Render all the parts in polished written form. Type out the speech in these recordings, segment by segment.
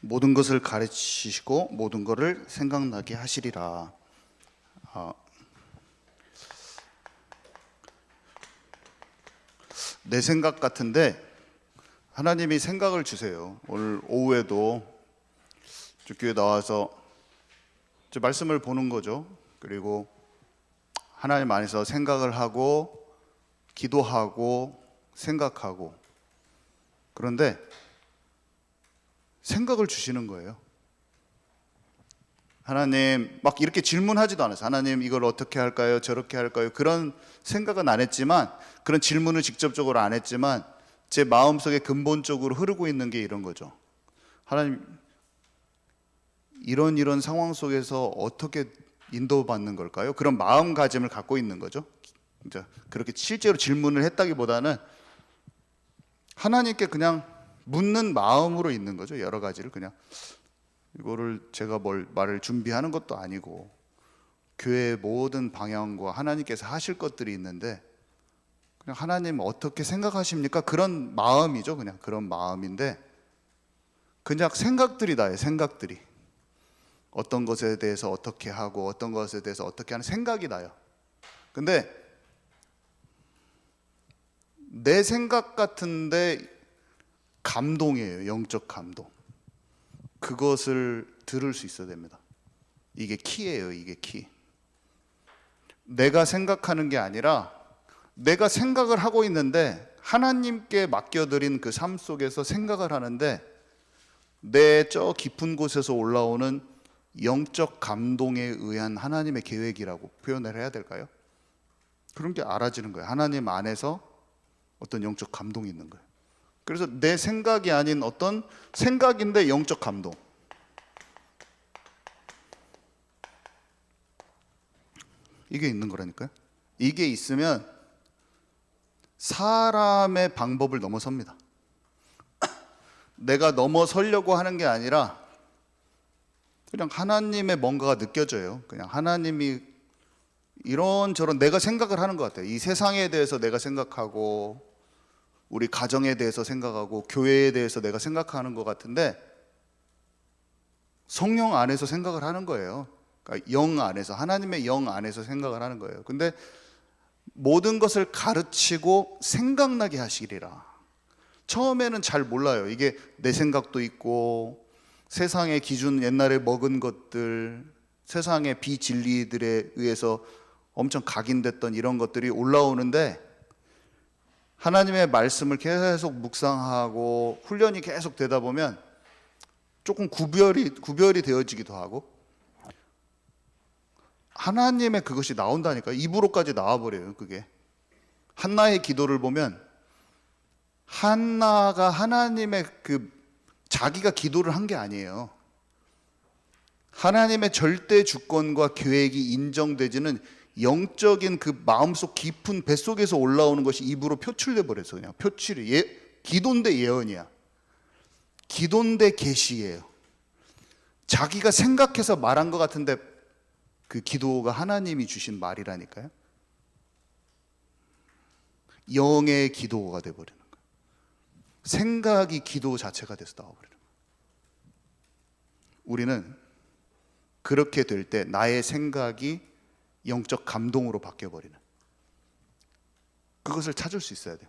모든 것을 가르치시고 모든 것을 생각나게 하시리라. 내 생각 같은데 하나님이 생각을 주세요. 오늘 오후에도 주교에 나와서 말씀을 보는 거죠. 그리고 하나님 안에서 생각을 하고 기도하고 생각하고, 그런데 생각을 주시는 거예요. 하나님 막 이렇게 질문하지도 않았어요. 하나님 이걸 어떻게 할까요? 저렇게 할까요? 그런 생각은 안 했지만, 그런 질문을 직접적으로 안 했지만 제 마음속에 근본적으로 흐르고 있는 게 이런 거죠. 하나님 이런 상황 속에서 어떻게 인도받는 걸까요? 그런 마음가짐을 갖고 있는 거죠. 그렇게 실제로 질문을 했다기보다는 하나님께 그냥 묻는 마음으로 있는 거죠. 여러 가지를 그냥, 이거를 제가 말을 준비하는 것도 아니고 교회의 모든 방향과 하나님께서 하실 것들이 있는데 그냥 하나님 어떻게 생각하십니까? 그런 마음이죠. 그냥 그런 마음인데 그냥 생각들이 나요. 생각들이 어떤 것에 대해서 어떻게 하고 어떤 것에 대해서 어떻게 하는 생각이 나요. 근데 내 생각 같은데 감동이에요. 영적 감동. 그것을 들을 수 있어야 됩니다. 이게 키예요. 이게 키. 내가 생각하는 게 아니라 내가 생각을 하고 있는데 하나님께 맡겨드린 그 삶 속에서 생각을 하는데 내 저 깊은 곳에서 올라오는 영적 감동에 의한 하나님의 계획이라고 표현을 해야 될까요? 그런 게 알아지는 거예요. 하나님 안에서 어떤 영적 감동이 있는 거예요. 그래서 내 생각이 아닌 어떤 생각인데 영적 감동. 이게 있는 거라니까요. 이게 있으면 사람의 방법을 넘어섭니다. 내가 넘어서려고 하는 게 아니라 그냥 하나님의 뭔가가 느껴져요. 그냥 하나님이 이런저런 내가 생각을 하는 것 같아요. 이 세상에 대해서 내가 생각하고 우리 가정에 대해서 생각하고 교회에 대해서 내가 생각하는 것 같은데 성령 안에서 생각을 하는 거예요. 그러니까 영 안에서, 하나님의 영 안에서 생각을 하는 거예요. 근데 모든 것을 가르치고 생각나게 하시리라. 처음에는 잘 몰라요. 이게 내 생각도 있고 세상의 기준, 옛날에 먹은 것들, 세상의 비진리들에 의해서 엄청 각인됐던 이런 것들이 올라오는데 하나님의 말씀을 계속 묵상하고 훈련이 계속 되다 보면 조금 구별이 되어지기도 하고 하나님의 그것이 나온다니까. 입으로까지 나와버려요. 그게 한나의 기도를 보면 한나가 하나님의 자기가 기도를 한 게 아니에요. 하나님의 절대 주권과 계획이 인정되지는 영적인 그 마음속 깊은 뱃속에서 올라오는 것이 입으로 표출돼 버렸어요. 그냥 표출이 기도인데 예언이야. 기도인데 계시예요. 자기가 생각해서 말한 것 같은데 그 기도가 하나님이 주신 말이라니까요. 영의 기도가 돼 버리는 거예요. 생각이 기도 자체가 돼서 나와 버리는 거예요. 우리는 그렇게 될 때 나의 생각이 영적 감동으로 바뀌어버리는, 그것을 찾을 수 있어야 돼요.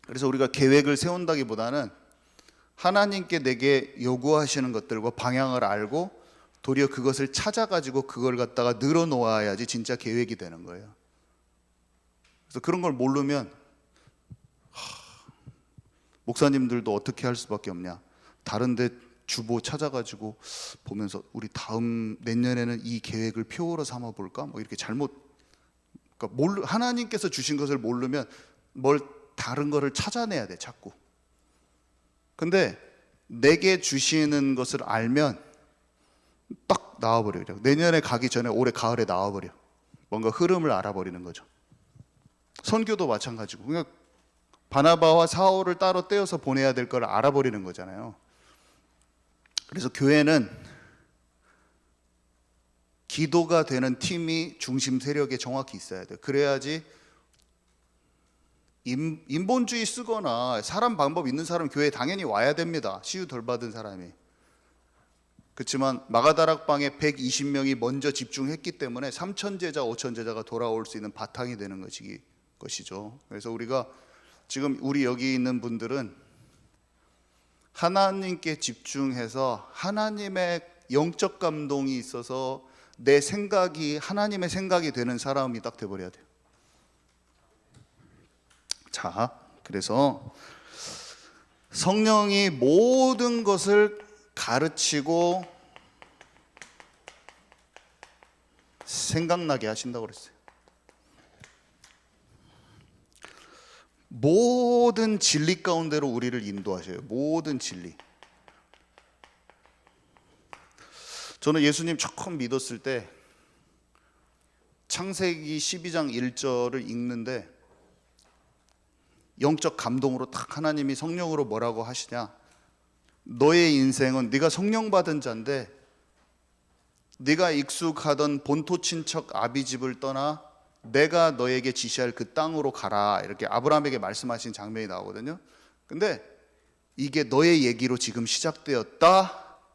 그래서 우리가 계획을 세운다기보다는 하나님께 내게 요구하시는 것들과 방향을 알고 도리어 그것을 찾아가지고 그걸 갖다가 늘어놓아야지 진짜 계획이 되는 거예요. 그래서 그런 걸 모르면 목사님들도 어떻게 할 수밖에 없냐, 다른데 주보 찾아가지고 보면서 우리 내년에는 이 계획을 표로 삼아 볼까? 뭐 이렇게 그러니까 하나님께서 주신 것을 모르면 다른 거를 찾아내야 돼, 자꾸. 근데 내게 주시는 것을 알면 딱 나와버려요. 내년에 가기 전에 올해 가을에 나와버려. 뭔가 흐름을 알아버리는 거죠. 선교도 마찬가지고. 그러니까 바나바와 사울을 따로 떼어서 보내야 될 걸 알아버리는 거잖아요. 그래서 교회는 기도가 되는 팀이 중심 세력에 정확히 있어야 돼요. 그래야지 인본주의 쓰거나 사람 방법 있는 사람 교회에 당연히 와야 됩니다. 치유 덜 받은 사람이. 그렇지만 마가다락방에 120명이 먼저 집중했기 때문에 3천 제자, 5천 제자가 돌아올 수 있는 바탕이 되는 것이죠. 그래서 우리가 지금 우리 여기 있는 분들은 하나님께 집중해서 하나님의 영적 감동이 있어서 내 생각이 하나님의 생각이 되는 사람이 딱 돼버려야 돼요. 자, 그래서 성령이 모든 것을 가르치고 생각나게 하신다고 그랬어요. 모든 진리 가운데로 우리를 인도하셔요. 모든 진리. 저는 예수님 처음 믿었을 때 창세기 12장 1절을 읽는데 영적 감동으로 딱 하나님이 성령으로 뭐라고 하시냐, 너의 인생은 네가 성령 받은 자인데 네가 익숙하던 본토 친척 아비집을 떠나 내가 너에게 지시할 그 땅으로 가라, 이렇게 아브라함에게 말씀하신 장면이 나오거든요. 근데 이게 너의 얘기로 지금 시작되었다라고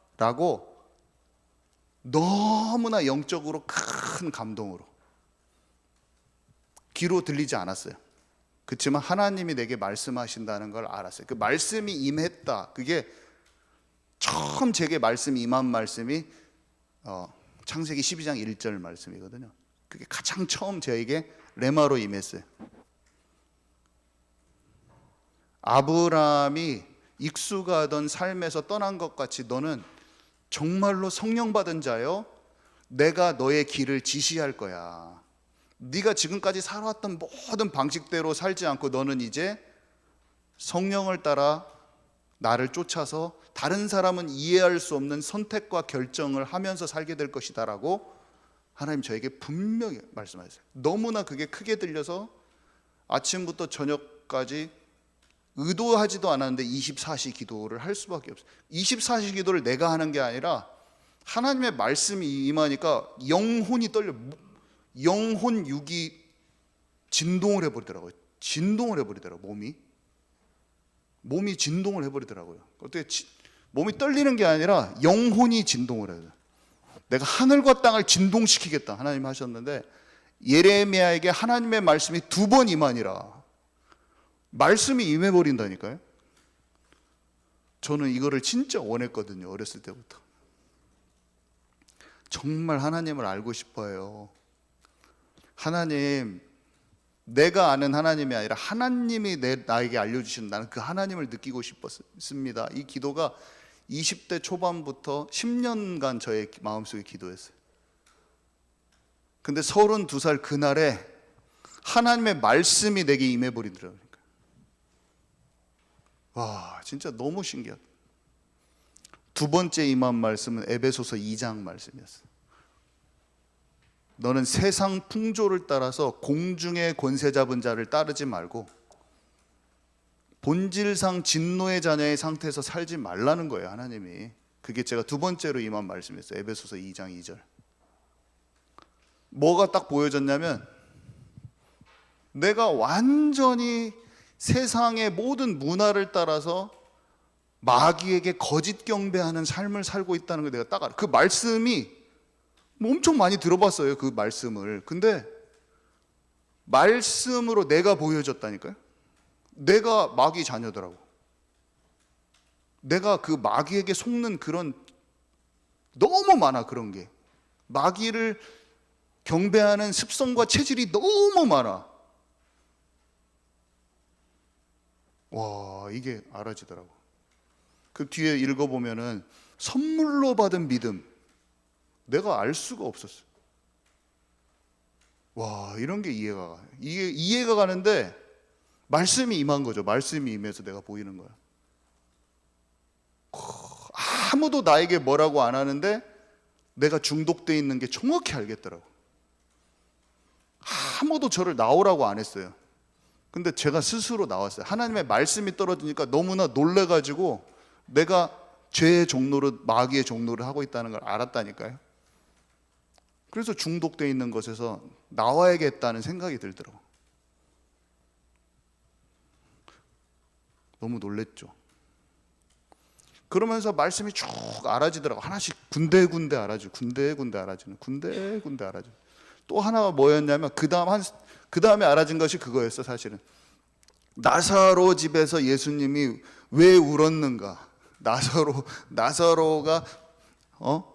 너무나 영적으로 큰 감동으로, 귀로 들리지 않았어요. 그렇지만 하나님이 내게 말씀하신다는 걸 알았어요. 그 말씀이 임했다. 그게 처음 제게 말씀이 임한 말씀이 창세기 12장 1절 말씀이거든요. 그게 가장 처음 저에게 레마로 임했어요. 아브라함이 익숙하던 삶에서 떠난 것 같이 너는 정말로 성령 받은 자요, 내가 너의 길을 지시할 거야. 네가 지금까지 살아왔던 모든 방식대로 살지 않고 너는 이제 성령을 따라 나를 쫓아서 다른 사람은 이해할 수 없는 선택과 결정을 하면서 살게 될 것이다 라고 하나님 저에게 분명히 말씀하셨어요. 너무나 그게 크게 들려서 아침부터 저녁까지 의도하지도 않았는데 24시 기도를 할 수밖에 없어요. 24시 기도를 내가 하는 게 아니라 하나님의 말씀이 임하니까 영혼이 떨려, 영혼 육이 진동을 해버리더라고요. 진동을 해버리더라고요. 몸이 진동을 해버리더라고요. 어떻게 몸이 떨리는 게 아니라 영혼이 진동을 해요. 내가 하늘과 땅을 진동시키겠다 하나님 하셨는데, 예레미야에게 하나님의 말씀이 2번 임하니라. 말씀이 임해버린다니까요. 저는 이거를 진짜 원했거든요. 어렸을 때부터. 정말 하나님을 알고 싶어요. 하나님, 내가 아는 하나님이 아니라 하나님이 나에게 알려주신 나는 그 하나님을 느끼고 싶었습니다. 이 기도가 20대 초반부터 10년간 저의 마음속에 기도했어요. 근데 32살 그날에 하나님의 말씀이 내게 임해버리더라고요. 와, 진짜 너무 신기하다. 2번째 임한 말씀은 에베소서 2장 말씀이었어요. 너는 세상 풍조를 따라서 공중의 권세 잡은 자를 따르지 말고 본질상 진노의 자녀의 상태에서 살지 말라는 거예요, 하나님이. 그게 제가 2번째로 임한 말씀이었어요. 에베소서 2장 2절. 뭐가 딱 보여졌냐면, 내가 완전히 세상의 모든 문화를 따라서 마귀에게 거짓 경배하는 삶을 살고 있다는 걸 내가 딱 알아. 그 말씀이 엄청 많이 들어봤어요, 그 말씀을. 근데 말씀으로 내가 보여졌다니까요. 내가 마귀 자녀더라고. 내가 그 마귀에게 속는 그런, 너무 많아. 그런 게 마귀를 경배하는 습성과 체질이 너무 많아. 와, 이게 알아지더라고. 그 뒤에 읽어보면은 선물로 받은 믿음, 내가 알 수가 없었어. 와, 이런 게 이해가 가는데 말씀이 임한 거죠. 말씀이 임해서 내가 보이는 거야. 아무도 나에게 뭐라고 안 하는데 내가 중독돼 있는 게 정확히 알겠더라고. 아무도 저를 나오라고 안 했어요. 근데 제가 스스로 나왔어요. 하나님의 말씀이 떨어지니까 너무나 놀래가지고 내가 죄의 종로를, 마귀의 종로를 하고 있다는 걸 알았다니까요. 그래서 중독돼 있는 것에서 나와야겠다는 생각이 들더라고. 너무 놀랬죠. 그러면서 말씀이 쭉 알아지더라고. 하나씩 군데군데 알아지고, 군데군데 알아지는, 군데군데 알아지는. 또 하나가 뭐였냐면 그 다음에 알아진 것이 그거였어. 사실은 나사로 집에서 예수님이 왜 울었는가. 나사로가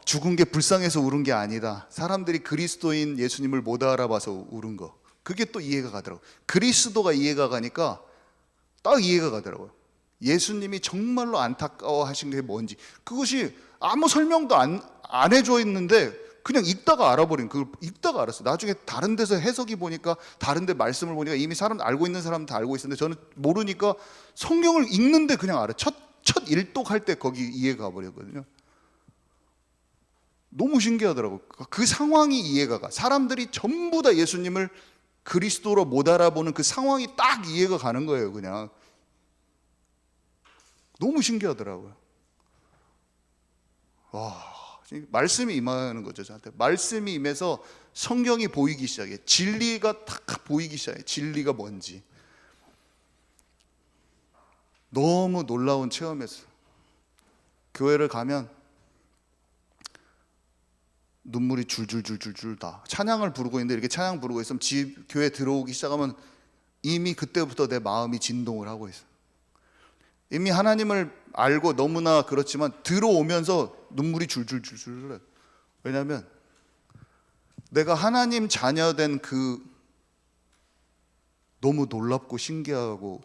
죽은 게 불쌍해서 울은 게 아니다. 사람들이 그리스도인 예수님을 못 알아봐서 울은 거. 그게 또 이해가 가더라고요. 그리스도가 이해가 가니까 딱 이해가 가더라고요. 예수님이 정말로 안타까워하신 게 뭔지. 그것이 아무 설명도 안 해줘 있는데 그냥 읽다가 알아버린, 그걸 읽다가 알았어요. 나중에 다른 데서 해석이 보니까, 다른 데 말씀을 보니까 이미 알고 있는 사람은 다 알고 있었는데 저는 모르니까 성경을 읽는데 그냥 알아요. 첫 일독할 때 거기 이해가 가버렸거든요. 너무 신기하더라고요. 그 상황이 이해가 가. 사람들이 전부 다 예수님을 그리스도로 못 알아보는 그 상황이 딱 이해가 가는 거예요. 그냥 너무 신기하더라고요. 와, 말씀이 임하는 거죠. 저한테 말씀이 임해서 성경이 보이기 시작해. 진리가 딱 보이기 시작해. 진리가 뭔지. 너무 놀라운 체험이었어요. 교회를 가면 눈물이 줄줄줄줄줄 다. 찬양을 부르고 있는데 이렇게 찬양 부르고 있으면 교회 들어오기 시작하면 이미 그때부터 내 마음이 진동을 하고 있어요. 이미 하나님을 알고 너무나 그렇지만 들어오면서 눈물이 줄줄줄줄 흘러요. 왜냐하면 내가 하나님 자녀된 그 너무 놀랍고 신기하고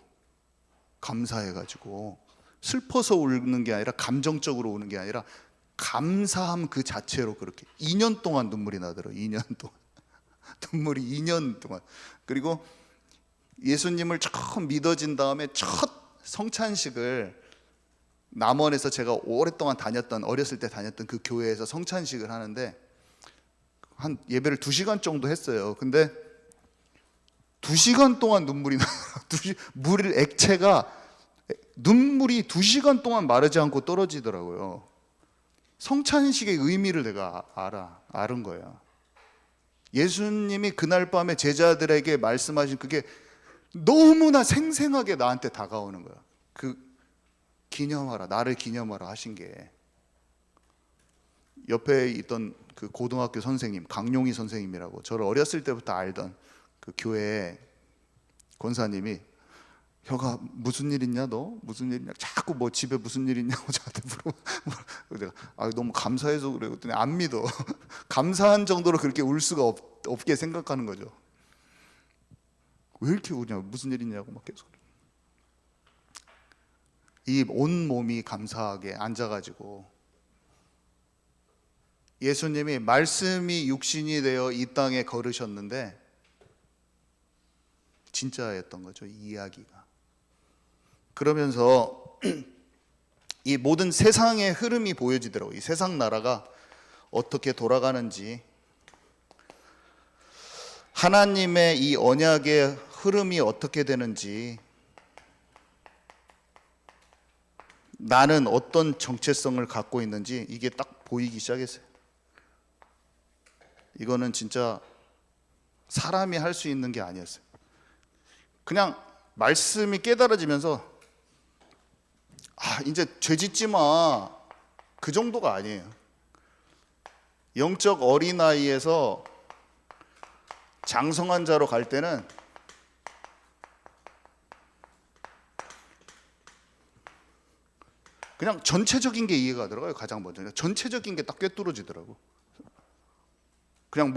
감사해가지고 슬퍼서 우는 게 아니라 감정적으로 우는 게 아니라 감사함 그 자체로 그렇게 2년 동안 눈물이 나더라고요. 2년 동안 눈물이 2년 동안. 그리고 예수님을 처음 믿어진 다음에 첫 성찬식을 남원에서 제가 오랫동안 어렸을 때 다녔던 그 교회에서 성찬식을 하는데 한 예배를 2시간 정도 했어요. 근데 2시간 동안 눈물이 나더라고요. 눈물이 2시간 동안 마르지 않고 떨어지더라고요. 성찬식의 의미를 내가 알은 거야. 예수님이 그날 밤에 제자들에게 말씀하신 그게 너무나 생생하게 나한테 다가오는 거야. 나를 기념하라 하신 게. 옆에 있던 그 고등학교 선생님, 강용희 선생님이라고, 저를 어렸을 때부터 알던 그 교회 권사님이 혀가 무슨 일 있냐 너? 무슨 일 있냐? 자꾸 뭐 집에 무슨 일 있냐고 저한테 내가 너무 감사해서 그래. 그랬더니 안 믿어. 감사한 정도로 그렇게 울 수가 없게 생각하는 거죠. 왜 이렇게 우냐? 무슨 일 있냐고 막 계속. 이 온 몸이 감사하게 앉아가지고 예수님이 말씀이 육신이 되어 이 땅에 걸으셨는데 진짜였던 거죠. 이 이야기가. 그러면서 이 모든 세상의 흐름이 보여지더라고요. 이 세상 나라가 어떻게 돌아가는지, 하나님의 이 언약의 흐름이 어떻게 되는지, 나는 어떤 정체성을 갖고 있는지 이게 딱 보이기 시작했어요. 이거는 진짜 사람이 할 수 있는 게 아니었어요. 그냥 말씀이 깨달아지면서 이제 죄 짓지 마, 그 정도가 아니에요. 영적 어린아이에서 장성한 자로 갈 때는 그냥 전체적인 게 이해가 들어가요. 가장 먼저 전체적인 게 딱 꿰뚫어지더라고. 그냥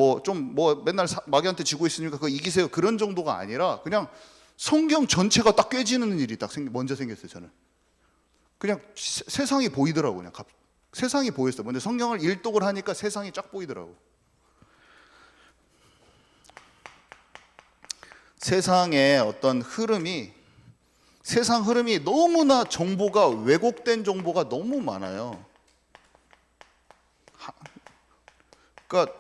맨날 마귀한테 지고 있으니까 그거 이기세요, 그런 정도가 아니라 그냥 성경 전체가 딱 꿰지는 일이 딱 먼저 생겼어요. 저는 그냥 세상이 보이더라고. 그냥 세상이 보였어요. 먼저 성경을 일독을 하니까 세상이 쫙 보이더라고. 세상의 어떤 세상 흐름이 너무나 정보가 왜곡된 정보가 너무 많아요. 그러니까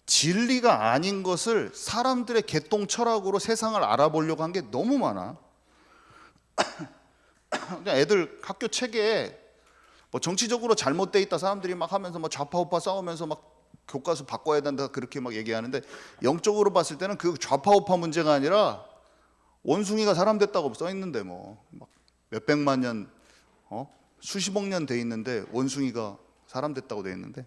진리가 아닌 것을 사람들의 개똥 철학으로 세상을 알아보려고 한 게 너무 많아. 그냥 애들 학교 책에 뭐 정치적으로 잘못돼 있다 사람들이 막 하면서 막 좌파우파 싸우면서 막 교과서 바꿔야 된다 그렇게 막 얘기하는데, 영적으로 봤을 때는 그 좌파우파 문제가 아니라 원숭이가 사람 됐다고 써 있는데 뭐 몇백만 년, 수십억 년 돼 있는데 원숭이가 사람 됐다고 돼 있는데,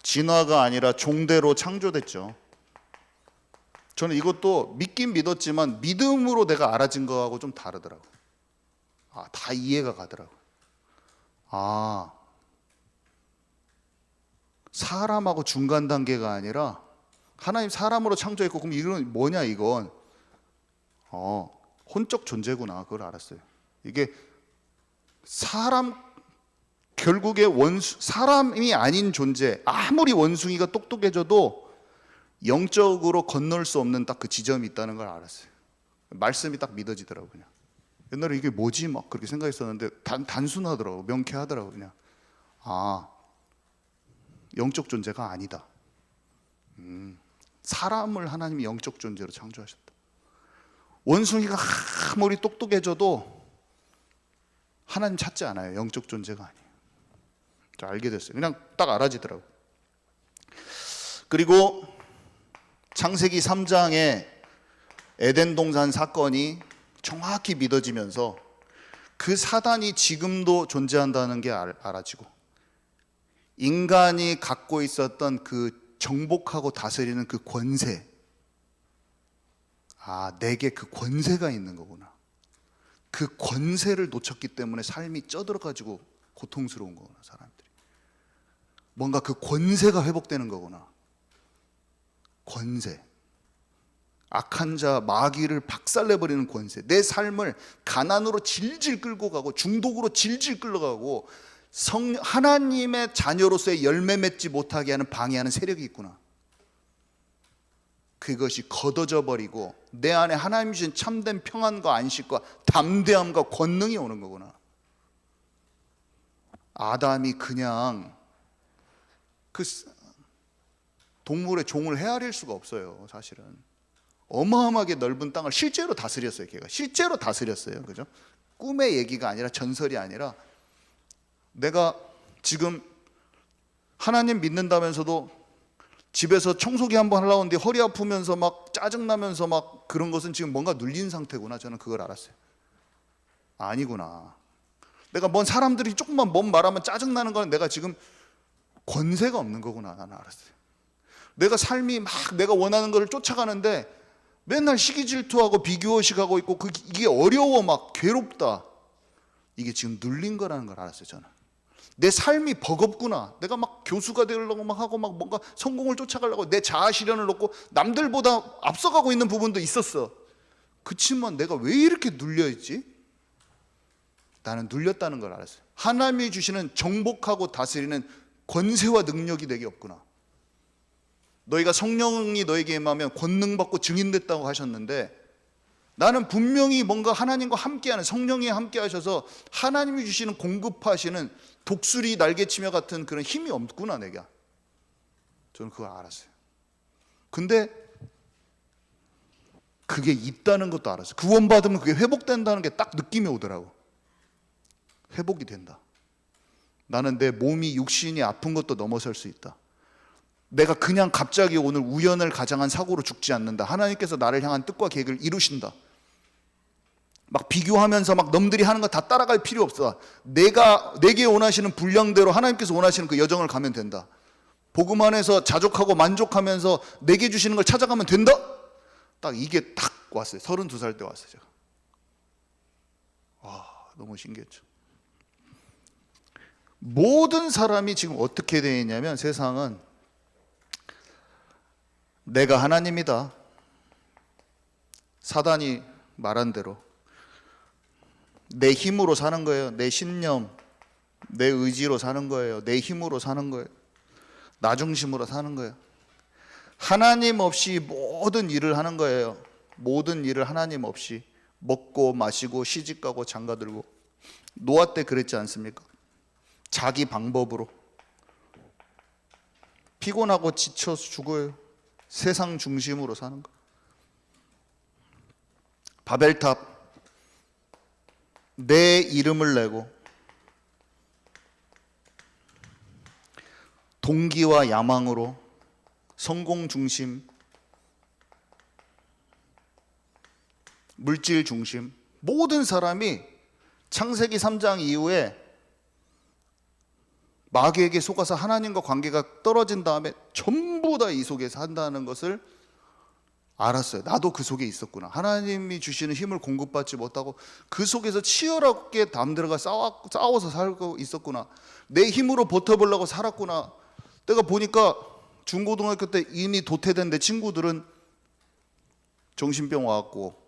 진화가 아니라 종대로 창조됐죠. 저는 이것도 믿긴 믿었지만 믿음으로 내가 알아진 거하고 좀 다르더라고. 다 이해가 가더라고. 사람하고 중간 단계가 아니라 하나님 사람으로 창조했고, 그럼 이건 뭐냐, 이건 혼적 존재구나. 그걸 알았어요. 이게 결국에 사람이 아닌 존재, 아무리 원숭이가 똑똑해져도 영적으로 건널 수 없는 딱 그 지점이 있다는 걸 알았어요. 말씀이 딱 믿어지더라고요. 그냥 옛날에 이게 뭐지 막 그렇게 생각했었는데 단순하더라고. 명쾌하더라고. 그냥 영적 존재가 아니다. 사람을 하나님이 영적 존재로 창조하셨다. 원숭이가 아무리 똑똑해져도 하나님 찾지 않아요. 영적 존재가 아니에요. 알게 됐어요. 그냥 딱 알아지더라고. 그리고 창세기 3장에 에덴 동산 사건이 정확히 믿어지면서 그 사단이 지금도 존재한다는 게 알아지고, 인간이 갖고 있었던 그 정복하고 다스리는 그 권세, 내게 그 권세가 있는 거구나. 그 권세를 놓쳤기 때문에 삶이 쪄들어가지고 고통스러운 거구나. 사람들이 뭔가 그 권세가 회복되는 거구나. 권세, 악한 자 마귀를 박살내버리는 권세, 내 삶을 가난으로 질질 끌고 가고 중독으로 질질 끌어가고 하나님의 자녀로서의 열매 맺지 못하게 하는 방해하는 세력이 있구나. 그것이 걷어져 버리고 내 안에 하나님 주신 참된 평안과 안식과 담대함과 권능이 오는 거구나. 아담이 그냥 그 동물의 종을 헤아릴 수가 없어요. 사실은 어마어마하게 넓은 땅을 실제로 다스렸어요. 걔가 실제로 다스렸어요. 그죠? 꿈의 얘기가 아니라, 전설이 아니라, 내가 지금 하나님 믿는다면서도 집에서 청소기 한번 하려고 하는데 허리 아프면서 막 짜증나면서 막 그런 것은 지금 뭔가 눌린 상태구나. 저는 그걸 알았어요. 아니구나. 내가 사람들이 조금만 뭔 말하면 짜증나는 건 내가 지금 권세가 없는 거구나. 나는 알았어요. 내가 삶이 막 내가 원하는 걸 쫓아가는데 맨날 시기 질투하고 비교의식하고 있고 이게 어려워, 막 괴롭다. 이게 지금 눌린 거라는 걸 알았어요. 저는 내 삶이 버겁구나. 내가 막 교수가 되려고 막 하고 막 뭔가 성공을 쫓아가려고 내 자아 실현을 놓고 남들보다 앞서가고 있는 부분도 있었어. 그치만 내가 왜 이렇게 눌려있지? 나는 눌렸다는 걸 알았어요. 하나님이 주시는 정복하고 다스리는 권세와 능력이 내게 없구나. 너희가 성령이 너에게 임하면 권능받고 증인됐다고 하셨는데, 나는 분명히 뭔가 하나님과 함께하는, 성령이 함께 하셔서 하나님이 주시는 공급하시는 독수리 날개치며 같은 그런 힘이 없구나 내가. 저는 그걸 알았어요. 근데 그게 있다는 것도 알았어요. 구원받으면 그게 회복된다는 게 딱 느낌이 오더라고. 회복이 된다. 나는 내 몸이, 육신이 아픈 것도 넘어설 수 있다. 내가 그냥 갑자기 오늘 우연을 가장한 사고로 죽지 않는다. 하나님께서 나를 향한 뜻과 계획을 이루신다. 막 비교하면서 막 남들이 하는 거 다 따라갈 필요 없어. 내게 원하시는 분량대로 하나님께서 원하시는 그 여정을 가면 된다. 복음 안에서 자족하고 만족하면서 내게 주시는 걸 찾아가면 된다. 딱 이게 딱 왔어요. 32살 때 왔어요. 제가. 너무 신기했죠. 모든 사람이 지금 어떻게 되어 있냐면, 세상은 내가 하나님이다. 사단이 말한 대로 내 힘으로 사는 거예요. 내 신념, 내 의지로 사는 거예요. 내 힘으로 사는 거예요. 나 중심으로 사는 거예요. 하나님 없이 모든 일을 하는 거예요. 모든 일을 하나님 없이 먹고 마시고 시집가고 장가들고. 노아 때 그랬지 않습니까? 자기 방법으로 피곤하고 지쳐서 죽어요. 세상 중심으로 사는 거. 바벨탑, 내 이름을 내고 동기와 야망으로 성공 중심, 물질 중심, 모든 사람이 창세기 3장 이후에 마귀에게 속아서 하나님과 관계가 떨어진 다음에 전부 다 이 속에 산다는 것을 알았어요. 나도 그 속에 있었구나. 하나님이 주시는 힘을 공급받지 못하고 그 속에서 치열하게 남들과 싸워서 살고 있었구나. 내 힘으로 버텨보려고 살았구나. 내가 보니까 중고등학교 때 이미 도태된 내 친구들은 정신병 와갖고,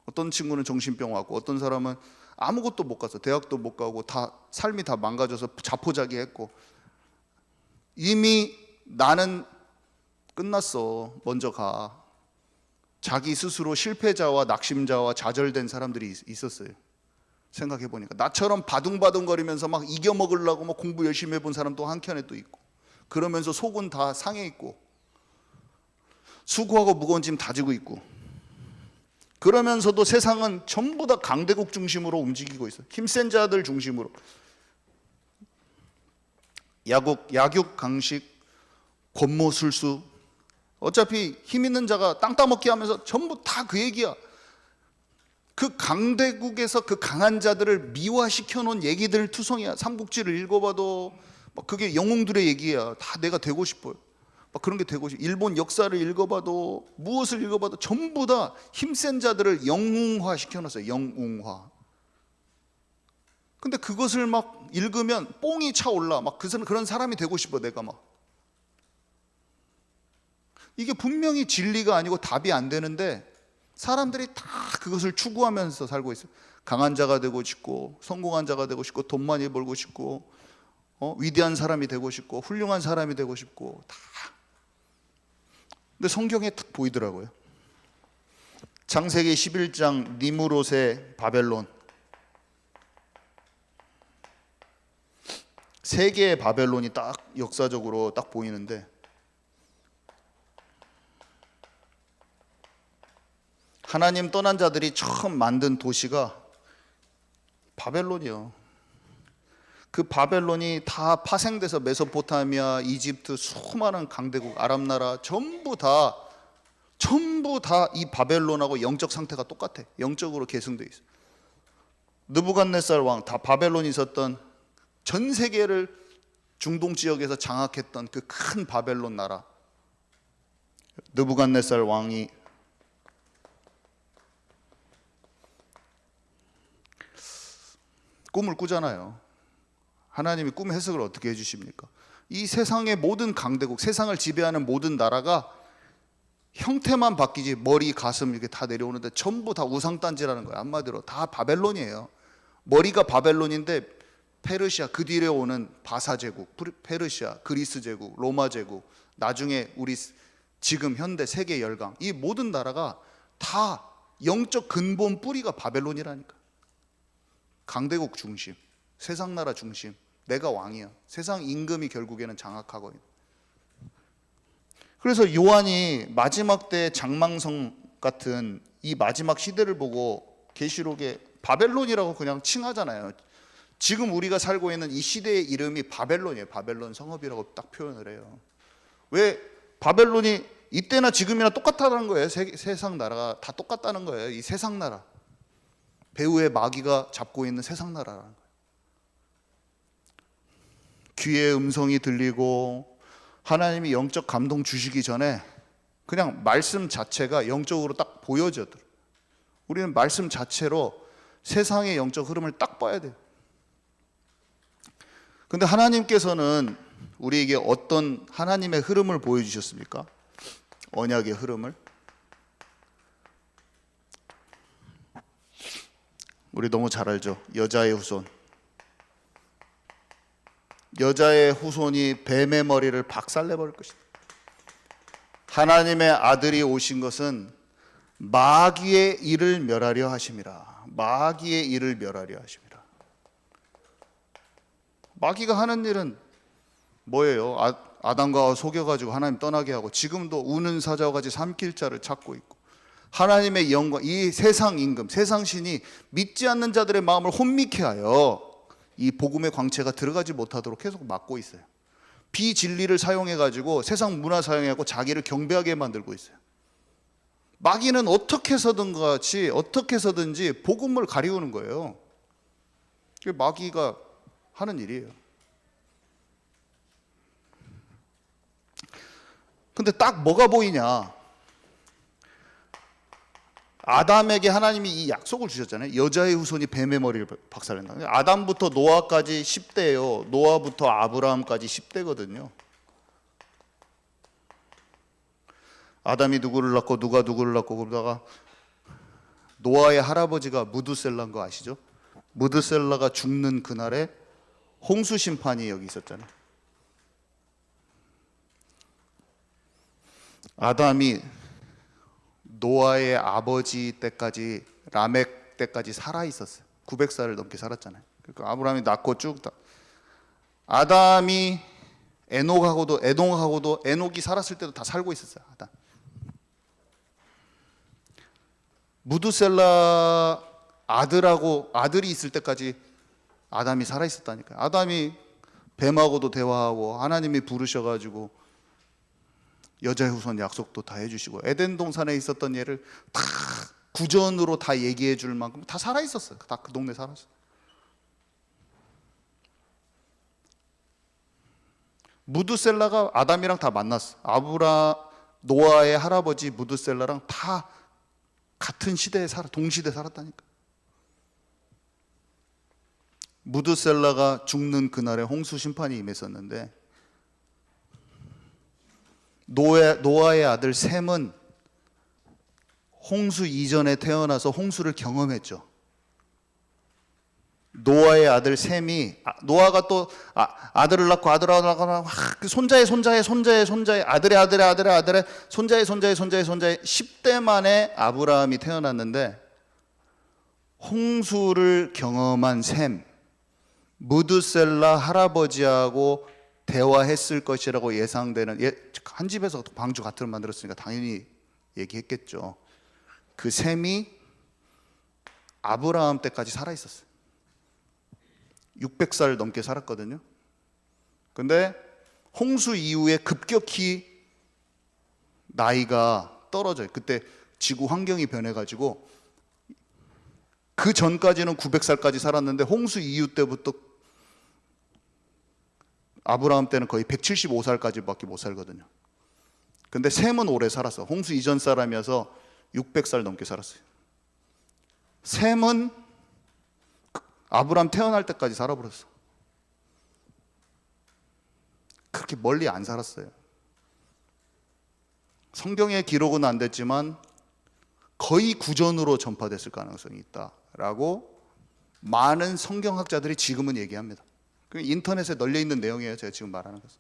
어떤 친구는 정신병 와갖고, 어떤 사람은 아무것도 못 갔어. 대학도 못 가고 다 삶이 다 망가져서 자포자기했고, 이미 나는 끝났어. 먼저 가. 자기 스스로 실패자와 낙심자와 좌절된 사람들이 있었어요. 생각해 보니까 나처럼 바둥바둥거리면서 막 이겨먹으려고 막 공부 열심히 해본 사람도 한켠에 또 있고, 그러면서 속은 다 상해 있고, 수고하고 무거운 짐 다지고 있고, 그러면서도 세상은 전부 다 강대국 중심으로 움직이고 있어요. 힘센 자들 중심으로. 약육 강식, 권모술수, 어차피 힘 있는 자가 땅 따먹기 하면서 전부 다 그 얘기야. 그 강대국에서 그 강한 자들을 미화시켜 놓은 얘기들 투성이야. 삼국지를 읽어봐도 막 그게 영웅들의 얘기야. 다 내가 되고 싶어요. 막 그런 게 되고 싶어. 일본 역사를 읽어봐도, 무엇을 읽어봐도 전부 다 힘센 자들을 영웅화 시켜놨어요. 영웅화. 근데 그것을 막 읽으면 뽕이 차올라. 막 그런 사람이 되고 싶어. 내가 막. 이게 분명히 진리가 아니고 답이 안 되는데 사람들이 다 그것을 추구하면서 살고 있어요. 강한 자가 되고 싶고, 성공한 자가 되고 싶고, 돈 많이 벌고 싶고, 위대한 사람이 되고 싶고, 훌륭한 사람이 되고 싶고, 다. 근데 성경에 딱 보이더라고요. 창세기 11장 니무롯의 바벨론, 세 개의 바벨론이 딱 역사적으로 딱 보이는데, 하나님 떠난 자들이 처음 만든 도시가 바벨론이요. 그 바벨론이 다 파생돼서 메소포타미아, 이집트, 수많은 강대국, 아랍 나라 전부 다 이 바벨론하고 영적 상태가 똑같아. 영적으로 계승돼 있어. 느부갓네살 왕, 다 바벨론이 있었던, 전 세계를 중동 지역에서 장악했던 그 큰 바벨론 나라, 느부갓네살 왕이 꿈을 꾸잖아요. 하나님이 꿈 해석을 어떻게 해주십니까? 이 세상의 모든 강대국, 세상을 지배하는 모든 나라가 형태만 바뀌지 머리, 가슴 이렇게 다 내려오는데 전부 다 우상단지라는 거예요. 한마디로 다 바벨론이에요. 머리가 바벨론인데 페르시아, 그 뒤에 오는 바사 제국, 페르시아, 그리스 제국, 로마 제국, 나중에 우리 지금 현대 세계 열강, 이 모든 나라가 다 영적 근본 뿌리가 바벨론이라니까. 강대국 중심, 세상 나라 중심, 내가 왕이야. 세상 임금이 결국에는 장악하고 있는. 그래서 요한이 마지막 때 장망성 같은 이 마지막 시대를 보고 계시록에 바벨론이라고 그냥 칭하잖아요. 지금 우리가 살고 있는 이 시대의 이름이 바벨론이에요. 바벨론 성읍이라고 딱 표현을 해요. 왜? 바벨론이 이때나 지금이나 똑같다는 거예요. 세상 나라가 다 똑같다는 거예요. 이 세상 나라, 배후의 마귀가 잡고 있는 세상 나라라는 거예요. 귀에 음성이 들리고 하나님이 영적 감동 주시기 전에 그냥 말씀 자체가 영적으로 딱 보여져요. 우리는 말씀 자체로 세상의 영적 흐름을 딱 봐야 돼요. 근데 하나님께서는 우리에게 어떤 하나님의 흐름을 보여주셨습니까? 언약의 흐름을. 우리 너무 잘 알죠. 여자의 후손. 여자의 후손이 뱀의 머리를 박살내버릴 것이다. 하나님의 아들이 오신 것은 마귀의 일을 멸하려 하심이라. 마귀의 일을 멸하려 하심이라. 마귀가 하는 일은 뭐예요? 아담과 속여가지고 하나님 떠나게 하고, 지금도 우는 사자와 같이 삼킬 자를 찾고 있고, 하나님의 영광, 이 세상 임금, 세상 신이 믿지 않는 자들의 마음을 혼미케 하여 이 복음의 광채가 들어가지 못하도록 계속 막고 있어요. 비진리를 사용해 가지고 세상 문화 사용해 갖고 자기를 경배하게 만들고 있어요. 마귀는 어떻게 해서든지 복음을 가리우는 거예요. 그게 마귀가 하는 일이에요. 근데 딱 뭐가 보이냐? 아담에게 하나님이 이 약속을 주셨잖아요. 여자의 후손이 뱀의 머리를 박살낸다. 아담부터 노아까지 10대예요. 노아부터 아브라함까지 10대거든요. 아담이 누구를 낳고 누가 누구를 낳고 그러다가 노아의 할아버지가 무드셀라인 거 아시죠? 무드셀라가 죽는 그날에 홍수 심판이 여기 있었잖아요. 아담이 노아의 아버지 때까지, 라멕 때까지 살아 있었어요. 900살을 넘게 살았잖아요. 그러니까 아브라함이 낳고 쭉 아담이 에녹하고도 에녹이 살았을 때도 다 살고 있었어요. 아담. 무드셀라 아들이 있을 때까지 아담이 살아 있었다니까요. 아담이 뱀하고도 대화하고 하나님이 부르셔가지고 여자의 후손 약속도 다 해주시고 에덴 동산에 있었던 예를 다 구전으로 다 얘기해 줄 만큼 다 살아 있었어요. 다 그 동네 살았어요. 무드셀라가 아담이랑 다 만났어. 노아의 할아버지 무드셀라랑 다 같은 시대에 동시대에 살았다니까. 무드셀라가 죽는 그날에 홍수 심판이 임했었는데 노아의 아들 셈은 홍수 이전에 태어나서 홍수를 경험했죠. 노아의 아들 셈이 노아가 또 아들을 낳고 아들을 낳고 손자의 아들의 손자의 10대 만에 아브라함이 태어났는데 홍수를 경험한 셈, 무드셀라 할아버지하고 대화했을 것이라고 예상되는, 한 집에서 방주 같은 걸 만들었으니까 당연히 얘기했겠죠. 그 셈이 아브라함 때까지 살아 있었어요. 600살 넘게 살았거든요. 근데 홍수 이후에 급격히 나이가 떨어져요. 그때 지구 환경이 변해가지고 그 전까지는 900살까지 살았는데 홍수 이후 때부터 아브라함 때는 거의 175살까지밖에 못 살거든요. 근데 셈은 오래 살았어. 홍수 이전 사람이어서 600살 넘게 살았어요. 셈은 아브라함 태어날 때까지 살아버렸어. 그렇게 멀리 안 살았어요. 성경의 기록은 안 됐지만 거의 구전으로 전파됐을 가능성이 있다라고 많은 성경학자들이 지금은 얘기합니다. 인터넷에 널려 있는 내용이에요. 제가 지금 말하는 것은.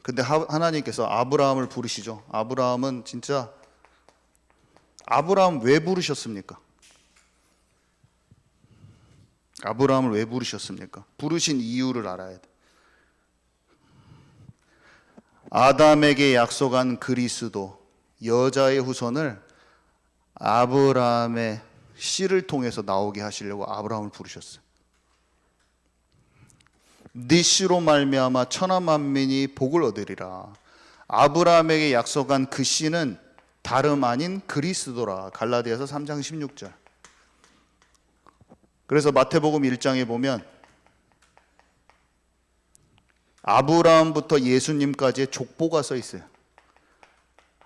근데 하나님께서 아브라함을 부르시죠. 아브라함은 진짜 아브라함 왜 부르셨습니까? 아브라함을 왜 부르셨습니까? 부르신 이유를 알아야 돼. 아담에게 약속한 그리스도, 여자의 후손을 아브라함의 씨를 통해서 나오게 하시려고 아브라함을 부르셨어요. 네 씨로 말미암아 천하 만민이 복을 얻으리라. 아브라함에게 약속한 그 씨는 다름 아닌 그리스도라. 갈라디아서 3장 16절. 그래서 마태복음 1장에 보면 아브라함부터 예수님까지의 족보가 써 있어요.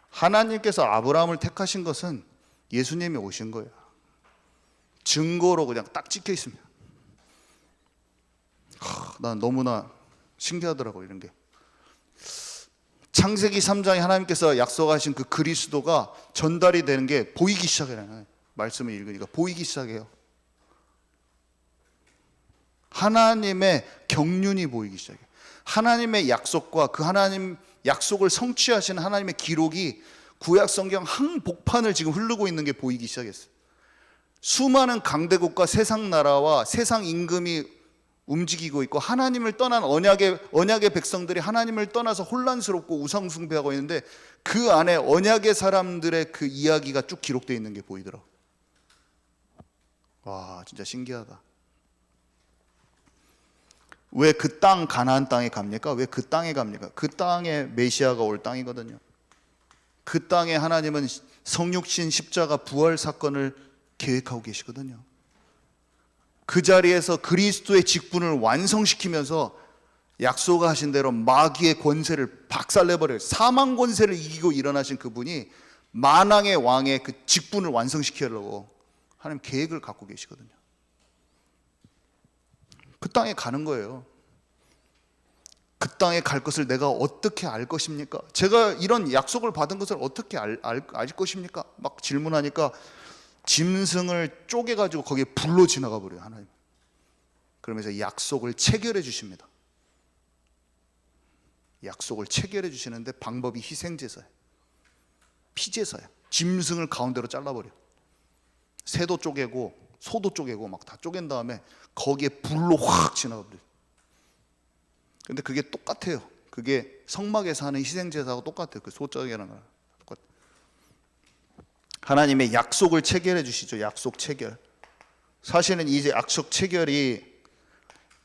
하나님께서 아브라함을 택하신 것은 예수님이 오신 거예요. 증거로 그냥 딱 찍혀 있습니다. 난 너무나 신기하더라고요, 이런 게. 창세기 3장에 하나님께서 약속하신 그 그리스도가 전달이 되는 게 보이기 시작해요. 말씀을 읽으니까 보이기 시작해요. 하나님의 경륜이 보이기 시작해요. 하나님의 약속과 그 하나님 약속을 성취하신 하나님의 기록이 구약 성경 한복판을 지금 흐르고 있는 게 보이기 시작했어요. 수많은 강대국과 세상 나라와 세상 임금이 움직이고 있고 하나님을 떠난 언약의 백성들이 하나님을 떠나서 혼란스럽고 우상 숭배하고 있는데 그 안에 언약의 사람들의 그 이야기가 쭉 기록되어 있는 게 보이더라고요. 와, 진짜 신기하다. 왜 그 땅 가나안 땅에 갑니까? 왜 그 땅에 갑니까? 그 땅에 메시아가 올 땅이거든요. 그 땅에 하나님은 성육신 십자가 부활 사건을 계획하고 계시거든요. 그 자리에서 그리스도의 직분을 완성시키면서 약속하신 대로 마귀의 권세를 박살내버려요. 사망 권세를 이기고 일어나신 그분이 만왕의 왕의 그 직분을 완성시키려고 하나님 계획을 갖고 계시거든요. 그 땅에 가는 거예요. 그 땅에 갈 것을 내가 어떻게 알 것입니까? 제가 이런 약속을 받은 것을 어떻게 알 것입니까? 막 질문하니까 짐승을 쪼개가지고 거기에 불로 지나가 버려요, 하나님. 그러면서 약속을 체결해 주십니다. 약속을 체결해 주시는데 방법이 희생제사예요. 피제사예요. 짐승을 가운데로 잘라버려. 새도 쪼개고 소도 쪼개고 막 다 쪼갠 다음에 거기에 불로 확 지나가 버려요. 근데 그게 똑같아요. 그게 성막에서 하는 희생제사하고 똑같아요. 그 소짝이라는 거랑 똑같아요. 하나님의 약속을 체결해 주시죠. 약속 체결. 사실은 이제 약속 체결이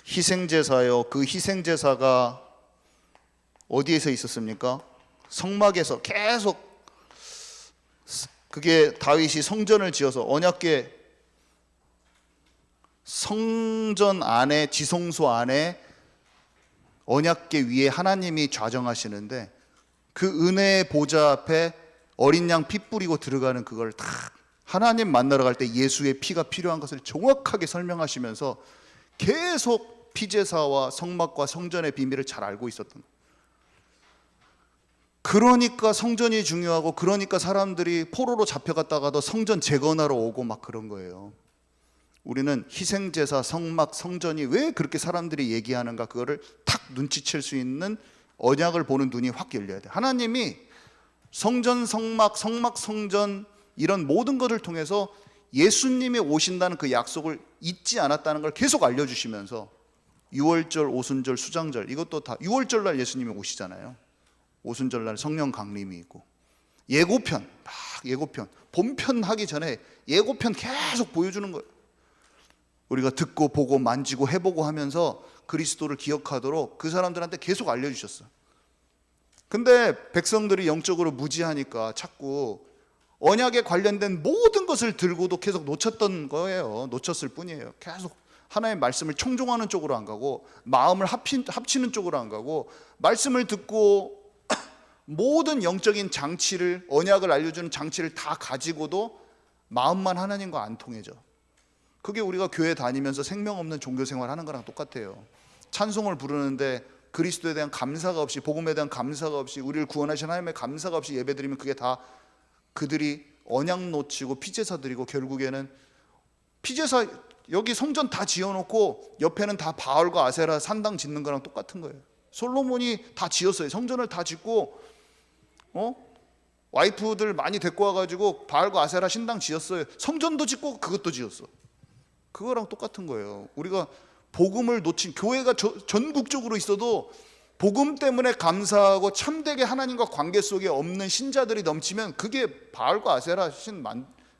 희생제사요. 그 희생제사가 어디에서 있었습니까? 성막에서 계속, 그게 다윗이 성전을 지어서 언약궤 성전 안에, 지성소 안에 언약궤 위에 하나님이 좌정하시는데 그 은혜의 보좌 앞에 어린 양 피 뿌리고 들어가는 그걸 다 하나님 만나러 갈 때 예수의 피가 필요한 것을 정확하게 설명하시면서 계속 피제사와 성막과 성전의 비밀을 잘 알고 있었던 거예요. 그러니까 성전이 중요하고, 그러니까 사람들이 포로로 잡혀갔다가도 성전 재건하러 오고 막 그런 거예요. 우리는 희생제사, 성막, 성전이 왜 그렇게 사람들이 얘기하는가, 그거를 탁 눈치챌 수 있는 언약을 보는 눈이 확 열려야 돼. 하나님이 성전, 성막, 성전 이런 모든 것을 통해서 예수님이 오신다는 그 약속을 잊지 않았다는 걸 계속 알려주시면서, 유월절, 오순절, 수장절, 이것도 다 6월절 날 예수님이 오시잖아요. 오순절 날 성령 강림이 있고, 예고편, 막 예고편, 본편 하기 전에 예고편 계속 보여주는 거예요. 우리가 듣고 보고 만지고 해보고 하면서 그리스도를 기억하도록 그 사람들한테 계속 알려주셨어요. 근데 백성들이 영적으로 무지하니까 자꾸 언약에 관련된 모든 것을 들고도 계속 놓쳤던 거예요. 놓쳤을 뿐이에요. 계속 하나님의 말씀을 청종하는 쪽으로 안 가고, 마음을 합치는 쪽으로 안 가고, 말씀을 듣고 모든 영적인 장치를, 언약을 알려주는 장치를 다 가지고도 마음만 하나님과 안 통해져. 그게 우리가 교회 다니면서 생명 없는 종교 생활 하는 거랑 똑같아요. 찬송을 부르는데 그리스도에 대한 감사가 없이, 복음에 대한 감사가 없이, 우리를 구원하신 하나님의 감사가 없이 예배드리면 그게 다 그들이 언약 놓치고 피제사 드리고, 결국에는 피제사, 여기 성전 다 지어놓고 옆에는 다 바알과 아세라 산당 짓는 거랑 똑같은 거예요. 솔로몬이 다 지었어요. 성전을 다 짓고 와이프들 많이 데리고 와가지고 바알과 아세라 신당 지었어요. 성전도 짓고 그것도 지었어. 그거랑 똑같은 거예요. 우리가 복음을 놓친, 교회가 전국적으로 있어도 복음 때문에 감사하고 참되게 하나님과 관계 속에 없는 신자들이 넘치면 그게 바알과 아세라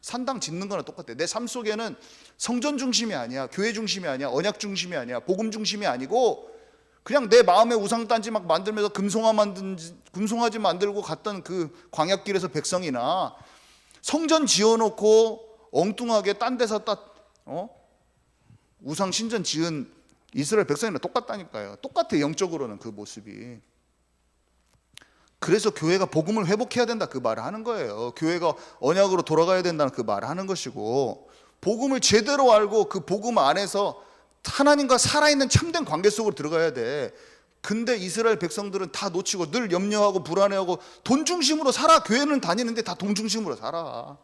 산당 짓는 거나 똑같아요. 내 삶 속에는 성전 중심이 아니야, 교회 중심이 아니야, 언약 중심이 아니야, 복음 중심이 아니고, 그냥 내 마음에 우상단지 막 만들면서 금송아지 만들고 갔던 그 광야길에서 백성이나, 성전 지어놓고 엉뚱하게 딴 데서 우상 신전 지은 이스라엘 백성이랑 똑같다니까요. 똑같아, 영적으로는 그 모습이. 그래서 교회가 복음을 회복해야 된다, 그 말을 하는 거예요. 교회가 언약으로 돌아가야 된다는 그 말을 하는 것이고, 복음을 제대로 알고 그 복음 안에서 하나님과 살아있는 참된 관계 속으로 들어가야 돼. 근데 이스라엘 백성들은 다 놓치고 늘 염려하고 불안해하고 돈 중심으로 살아. 교회는 다니는데 다 돈 중심으로 살아.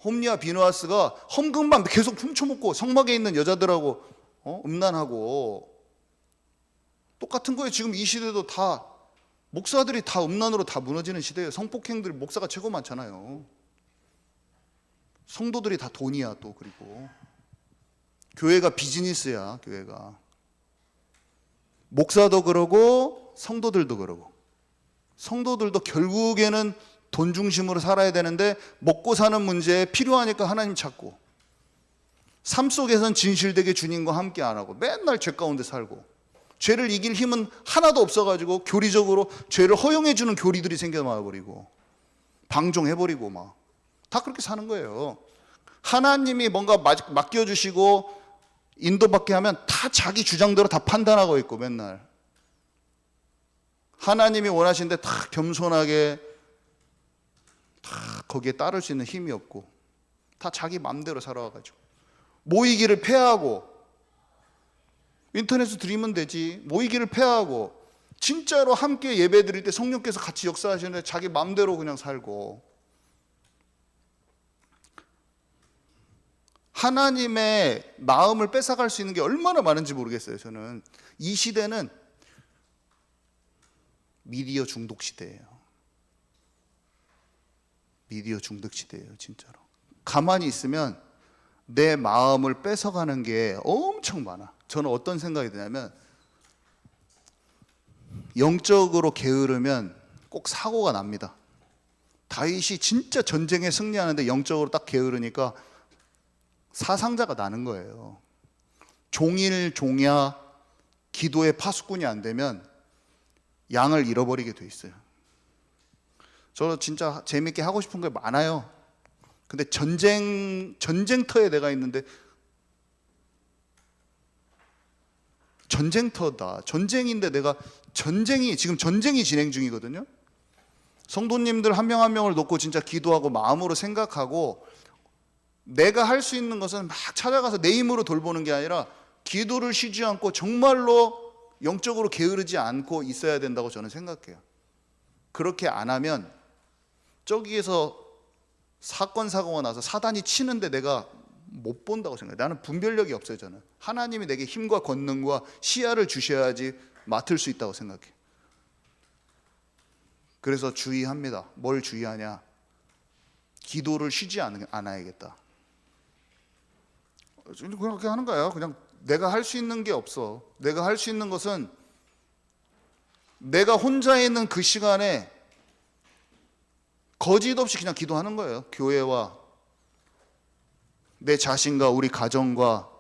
홈리와 비누아스가 헌금만 계속 훔쳐먹고 성막에 있는 여자들하고 음란하고, 똑같은 거예요. 지금 이 시대도 다 목사들이 다 음란으로 다 무너지는 시대예요. 성폭행들 목사가 최고 많잖아요. 성도들이 다 돈이야. 또 그리고 교회가 비즈니스야. 교회가 목사도 그러고 성도들도 그러고, 성도들도 결국에는 돈 중심으로 살아야 되는데 먹고 사는 문제에 필요하니까 하나님 찾고, 삶 속에선 진실되게 주님과 함께 안 하고 맨날 죄 가운데 살고, 죄를 이길 힘은 하나도 없어가지고 교리적으로 죄를 허용해주는 교리들이 생겨나버리고 방종해버리고 막 다 그렇게 사는 거예요. 하나님이 뭔가 맡겨주시고 인도받게 하면 다 자기 주장대로 다 판단하고 있고, 맨날 하나님이 원하시는데 다 겸손하게 다 거기에 따를 수 있는 힘이 없고 다 자기 마음대로 살아와가지고 모이기를 패하고, 인터넷에서 드리면 되지, 모이기를 패하고 진짜로 함께 예배 드릴 때 성령께서 같이 역사하시는데 자기 마음대로 그냥 살고, 하나님의 마음을 뺏어갈 수 있는 게 얼마나 많은지 모르겠어요. 저는 이 시대는 미디어 중독 시대예요. 미디어 중독 시대예요, 진짜로. 가만히 있으면 내 마음을 뺏어가는 게 엄청 많아. 저는 어떤 생각이 드냐면, 영적으로 게으르면 꼭 사고가 납니다. 다윗이 진짜 전쟁에 승리하는데 영적으로 딱 게으르니까 사상자가 나는 거예요. 종일 종야 기도의 파수꾼이 안 되면 양을 잃어버리게 돼 있어요. 저 진짜 재밌게 하고 싶은 게 많아요. 근데 전쟁터에 내가 있는데, 전쟁터다, 전쟁인데 내가 지금 전쟁이 진행 중이거든요. 성도님들 한 명 한 명을 놓고 진짜 기도하고 마음으로 생각하고, 내가 할 수 있는 것은 막 찾아가서 내 힘으로 돌보는 게 아니라 기도를 쉬지 않고 정말로 영적으로 게으르지 않고 있어야 된다고 저는 생각해요. 그렇게 안 하면 저기에서 사건 사고가 나서 사단이 치는데 내가 못 본다고 생각해요. 나는 분별력이 없어요. 저는 하나님이 내게 힘과 권능과 시야를 주셔야지 맡을 수 있다고 생각해요. 그래서 주의합니다. 뭘 주의하냐? 기도를 쉬지 않아야겠다. 그렇게 하는 거예요. 그냥 내가 할 수 있는 게 없어. 내가 할 수 있는 것은 내가 혼자 있는 그 시간에 거짓 없이 그냥 기도하는 거예요. 교회와 내 자신과 우리 가정과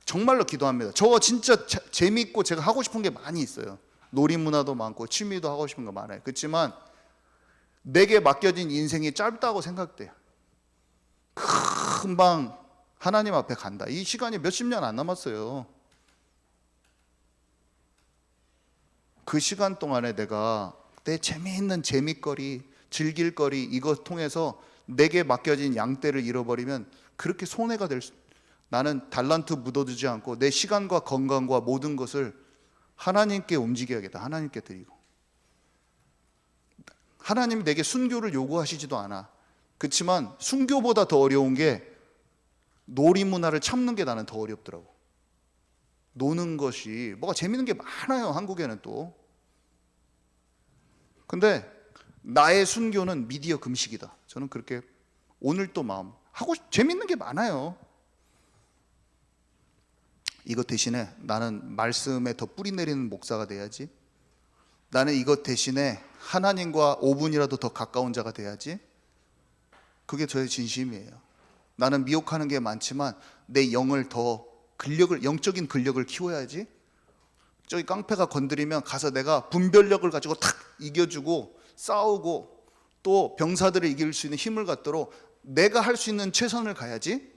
정말로 기도합니다. 저 진짜 재밌고 제가 하고 싶은 게 많이 있어요. 놀이문화도 많고 취미도 하고 싶은 거 많아요. 그렇지만 내게 맡겨진 인생이 짧다고 생각돼요. 금방 하나님 앞에 간다. 이 시간이 몇십 년 안 남았어요. 그 시간 동안에 내가 내 재미있는 재미거리, 즐길거리 이것 통해서 내게 맡겨진 양떼를 잃어버리면 그렇게 손해가 나는 달란트 묻어두지 않고 내 시간과 건강과 모든 것을 하나님께 움직여야겠다. 하나님께 드리고. 하나님이 내게 순교를 요구하시지도 않아. 그렇지만 순교보다 더 어려운 게 놀이문화를 참는 게 나는 더 어렵더라고. 노는 것이 뭐가 재밌는 게 많아요. 한국에는 또. 근데 나의 순교는 미디어 금식이다. 저는 그렇게 오늘 또 마음 하고 재밌는 게 많아요. 이것 대신에 나는 말씀에 더 뿌리 내리는 목사가 돼야지. 나는 이것 대신에 하나님과 5분이라도 더 가까운 자가 돼야지. 그게 저의 진심이에요. 나는 미혹하는 게 많지만 내 영을 더 영적인 근력을 키워야지. 저기 깡패가 건드리면 가서 내가 분별력을 가지고 탁 이겨주고 싸우고 또 병사들을 이길 수 있는 힘을 갖도록 내가 할 수 있는 최선을 가야지.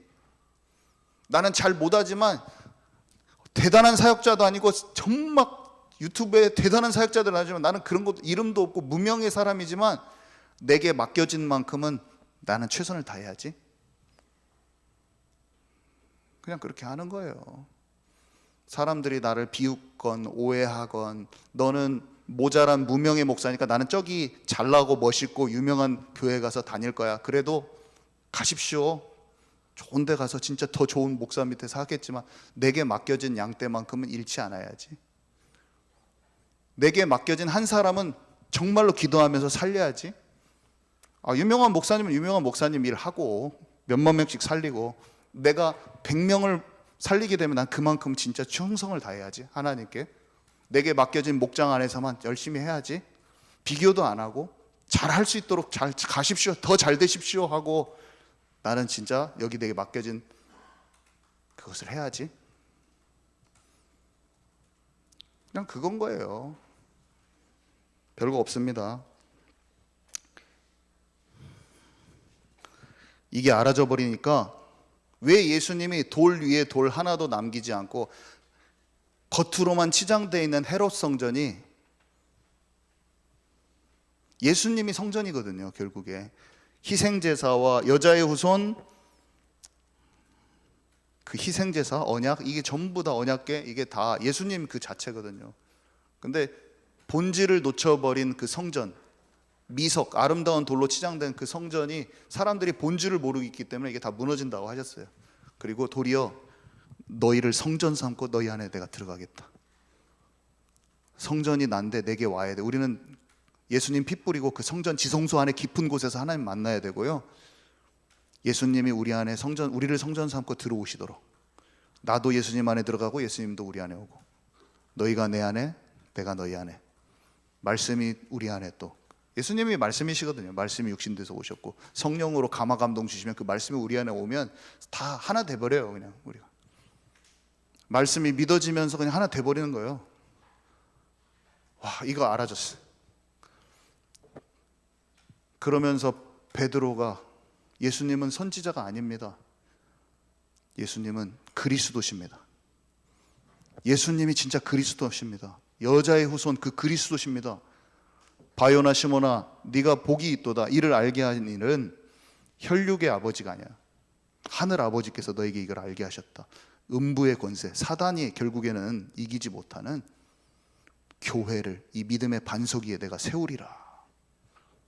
나는 잘 못하지만 대단한 사역자도 아니고 정말 유튜브에 대단한 사역자들 하지만 나는 그런 것 이름도 없고 무명의 사람이지만 내게 맡겨진 만큼은 나는 최선을 다해야지. 그냥 그렇게 하는 거예요. 사람들이 나를 비웃건 오해하건 너는 모자란 무명의 목사니까 나는 저기 잘나고 멋있고 유명한 교회 가서 다닐 거야. 그래도 가십시오. 좋은 데 가서 진짜 더 좋은 목사 밑에서 하겠지만 내게 맡겨진 양떼만큼은 잃지 않아야지. 내게 맡겨진 한 사람은 정말로 기도하면서 살려야지. 유명한 목사님은 유명한 목사님 일하고 몇만 명씩 살리고 내가 100명을 살리게 되면 난 그만큼 진짜 충성을 다해야지. 하나님께 내게 맡겨진 목장 안에서만 열심히 해야지. 비교도 안 하고 잘 할 수 있도록 잘 가십시오. 더 잘 되십시오 하고 나는 진짜 여기 내게 맡겨진 그것을 해야지. 그냥 그건 거예요. 별거 없습니다. 이게 알아져 버리니까 왜 예수님이 돌 위에 돌 하나도 남기지 않고 겉으로만 치장되어 있는 헤롯 성전이 예수님이 성전이거든요. 결국에 희생제사와 여자의 후손, 그 희생제사, 언약, 이게 전부 다 언약궤, 이게 다 예수님 그 자체거든요. 근데 본질을 놓쳐버린 그 성전, 미석, 아름다운 돌로 치장된 그 성전이 사람들이 본질을 모르고 있기 때문에 이게 다 무너진다고 하셨어요. 그리고 도리어 너희를 성전 삼고 너희 안에 내가 들어가겠다. 성전이 난데 내게 와야 돼. 우리는 예수님 피 뿌리고 그 성전 지성소 안에 깊은 곳에서 하나님 만나야 되고요. 예수님이 우리 안에 성전, 우리를 성전 삼고 들어오시도록 나도 예수님 안에 들어가고 예수님도 우리 안에 오고 너희가 내 안에 내가 너희 안에, 말씀이 우리 안에, 또 예수님이 말씀이시거든요. 말씀이 육신돼서 오셨고 성령으로 감화 감동 주시면 그 말씀이 우리 안에 오면 다 하나 돼버려요. 그냥 우리가 말씀이 믿어지면서 그냥 하나 돼버리는 거예요. 와, 이거 알아졌어요. 그러면서 베드로가 예수님은 선지자가 아닙니다. 예수님은 그리스도십니다. 예수님이 진짜 그리스도십니다. 여자의 후손 그 그리스도십니다. 바요나 시몬아 네가 복이 있도다. 이를 알게 하는 일은 혈육의 아버지가 아니야. 하늘 아버지께서 너에게 이걸 알게 하셨다. 음부의 권세, 사단이 결국에는 이기지 못하는 교회를 이 믿음의 반석 위에 내가 세우리라.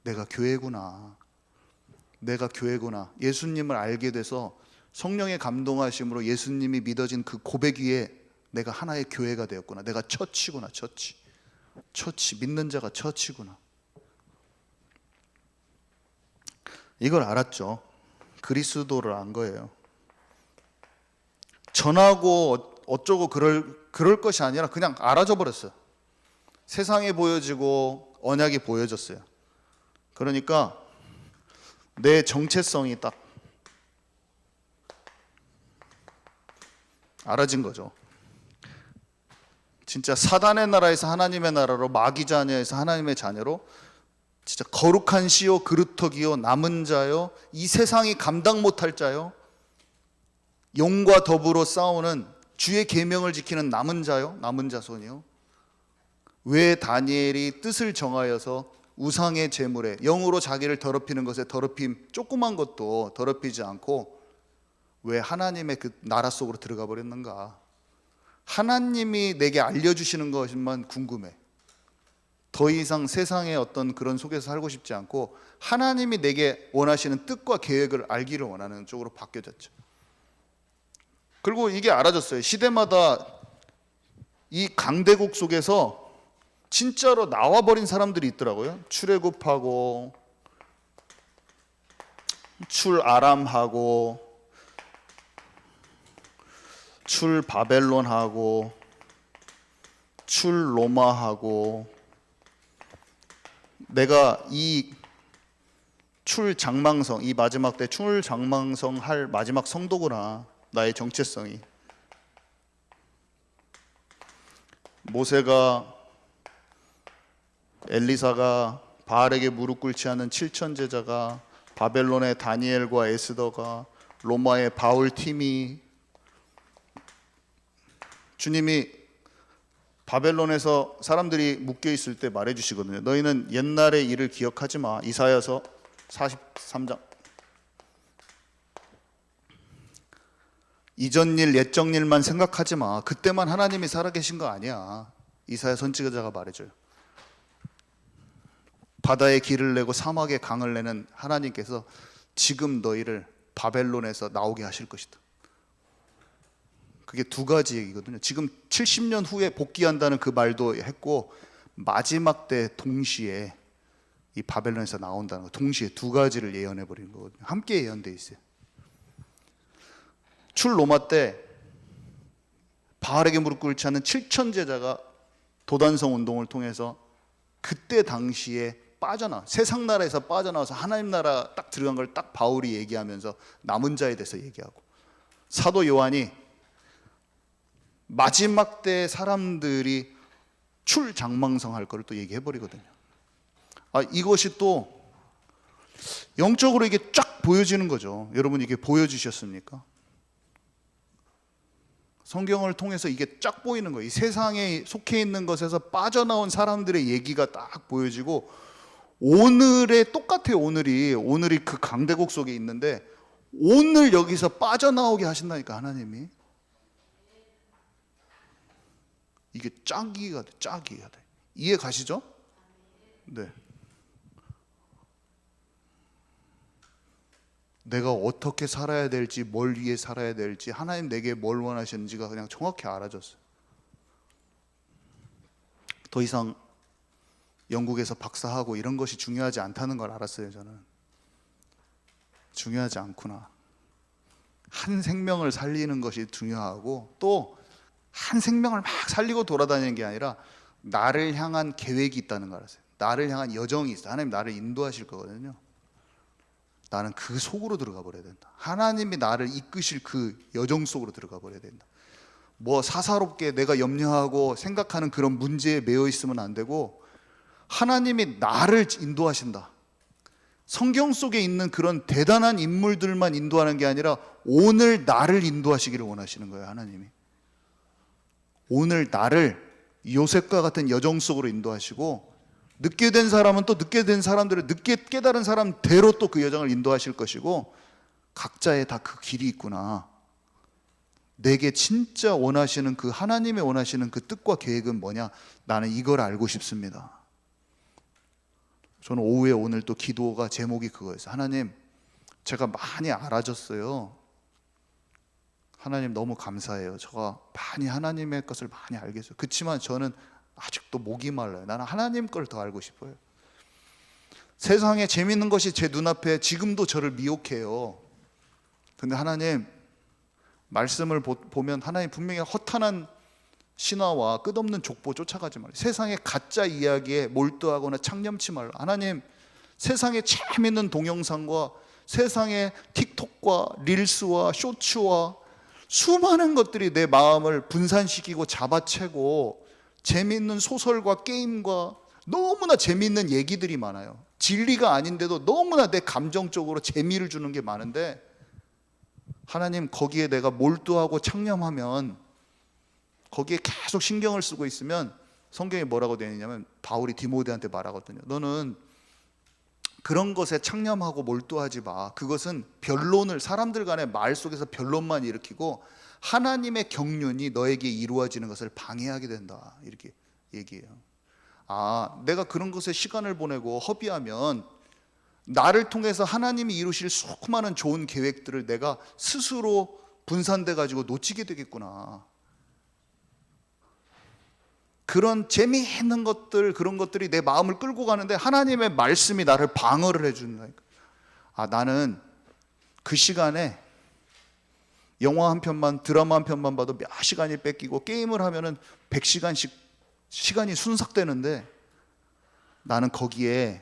내가 교회구나. 내가 교회구나. 예수님을 알게 돼서 성령의 감동하심으로 예수님이 믿어진 그 고백 위에 내가 하나의 교회가 되었구나. 내가 처치구나. 처치, 믿는 자가 처치구나. 이걸 알았죠. 그리스도를 안 거예요. 전하고 어쩌고 그럴 것이 아니라 그냥 알아져 버렸어요. 세상에 보여지고 언약이 보여졌어요. 그러니까 내 정체성이 딱 알아진 거죠. 진짜 사단의 나라에서 하나님의 나라로, 마귀 자녀에서 하나님의 자녀로, 진짜 거룩한 시요 그루터기요 남은 자요, 이 세상이 감당 못할 자요, 영과 더불어 싸우는 주의 계명을 지키는 남은 자요, 남은 자손이요. 왜 다니엘이 뜻을 정하여서 우상의 제물에, 영으로 자기를 더럽히는 것에 더럽힘, 조그만 것도 더럽히지 않고 왜 하나님의 그 나라 속으로 들어가 버렸는가? 하나님이 내게 알려주시는 것만 궁금해. 더 이상 세상의 어떤 그런 속에서 살고 싶지 않고 하나님이 내게 원하시는 뜻과 계획을 알기를 원하는 쪽으로 바뀌어졌죠. 그리고 이게 알아졌어요. 시대마다 이 강대국 속에서 진짜로 나와버린 사람들이 있더라고요. 출애굽하고 출아람하고 출바벨론하고 출로마하고, 내가 이 출장망성, 이 마지막 때 출장망성 할 마지막 성도구나. 나의 정체성이. 모세가, 엘리사가, 바알에게 무릎 꿇지 않은 7천 제자가, 바벨론의 다니엘과 에스더가, 로마의 바울 팀이, 주님이 바벨론에서 사람들이 묶여 있을 때 말해 주시거든요. 너희는 옛날의 일을 기억하지 마. 이사야서 43장. 이전 일, 옛적 일만 생각하지 마. 그때만 하나님이 살아계신 거 아니야. 이사야 선지자가 말해줘요. 바다에 길을 내고 사막에 강을 내는 하나님께서 지금 너희를 바벨론에서 나오게 하실 것이다. 그게 두 가지 얘기거든요. 지금 70년 후에 복귀한다는 그 말도 했고, 마지막 때 동시에 이 바벨론에서 나온다는 거, 동시에 두 가지를 예언해 버리는 거거든요. 함께 예언돼 있어요. 출로마 때 바알에게 무릎 꿇지 않은 7천 제자가 도단성 운동을 통해서 그때 당시에 세상 나라에서 빠져나와서 하나님 나라 딱 들어간 걸 딱 바울이 얘기하면서 남은 자에 대해서 얘기하고, 사도 요한이 마지막 때 사람들이 출장망성할 거를 또 얘기해 버리거든요. 이것이 또 영적으로 이게 쫙 보여지는 거죠. 여러분, 이게 보여지셨습니까? 성경을 통해서 이게 쫙 보이는 거예요. 이 세상에 속해 있는 것에서 빠져나온 사람들의 얘기가 딱 보여지고, 오늘의 똑같아요. 오늘이 그 강대국 속에 있는데 오늘 여기서 빠져나오게 하신다니까, 하나님이. 이게 짝이가 돼. 짝이가 돼. 이해 가시죠? 네. 내가 어떻게 살아야 될지, 뭘 위해 살아야 될지, 하나님 내게 뭘 원하시는지가 그냥 정확히 알아졌어요. 더 이상 영국에서 박사하고 이런 것이 중요하지 않다는 걸 알았어요. 저는 중요하지 않구나. 한 생명을 살리는 것이 중요하고, 또 한 생명을 막 살리고 돌아다니는 게 아니라 나를 향한 계획이 있다는 걸 알았어요. 나를 향한 여정이 있어. 하나님 나를 인도하실 거거든요. 나는 그 속으로 들어가 버려야 된다. 하나님이 나를 이끄실 그 여정 속으로 들어가 버려야 된다. 뭐 사사롭게 내가 염려하고 생각하는 그런 문제에 매여 있으면 안 되고, 하나님이 나를 인도하신다. 성경 속에 있는 그런 대단한 인물들만 인도하는 게 아니라 오늘 나를 인도하시기를 원하시는 거예요. 하나님이 오늘 나를 요셉과 같은 여정 속으로 인도하시고, 늦게 된 사람은 또 늦게 된 사람들을, 늦게 깨달은 사람대로 또 그 여정을 인도하실 것이고, 각자의 다 그 길이 있구나. 내게 진짜 원하시는 그 하나님의 원하시는 그 뜻과 계획은 뭐냐, 나는 이걸 알고 싶습니다. 저는 오후에 오늘 또 기도가 제목이 그거였어요. 하나님, 제가 많이 알아졌어요. 하나님 너무 감사해요. 제가 많이 하나님의 것을 많이 알겠어요. 그렇지만 저는 아직도 목이 말라요. 나는 하나님 걸 더 알고 싶어요. 세상에 재밌는 것이 제 눈앞에 지금도 저를 미혹해요. 근데 하나님, 말씀을 보면 하나님 분명히 허탄한 신화와 끝없는 족보 쫓아가지 말라. 세상의 가짜 이야기에 몰두하거나 창념치 말라. 하나님, 세상의 재밌는 동영상과 세상의 틱톡과 릴스와 쇼츠와 수많은 것들이 내 마음을 분산시키고 잡아채고, 재미있는 소설과 게임과 너무나 재미있는 얘기들이 많아요. 진리가 아닌데도 너무나 내 감정적으로 재미를 주는 게 많은데, 하나님 거기에 내가 몰두하고 창념하면, 거기에 계속 신경을 쓰고 있으면, 성경에 뭐라고 되어 있냐면 바울이 디모데한테 말하거든요. 너는 그런 것에 창념하고 몰두하지 마. 그것은 변론을, 사람들 간의 말 속에서 변론만 일으키고 하나님의 경륜이 너에게 이루어지는 것을 방해하게 된다. 이렇게 얘기해요. 내가 그런 것에 시간을 보내고 허비하면 나를 통해서 하나님이 이루실 수많은 좋은 계획들을 내가 스스로 분산돼 가지고 놓치게 되겠구나. 그런 재미있는 것들, 그런 것들이 내 마음을 끌고 가는데 하나님의 말씀이 나를 방어를 해준다니까. 나는 그 시간에 영화 한 편만, 드라마 한 편만 봐도 몇 시간이 뺏기고, 게임을 하면은 100시간씩 시간이 순삭되는데, 나는 거기에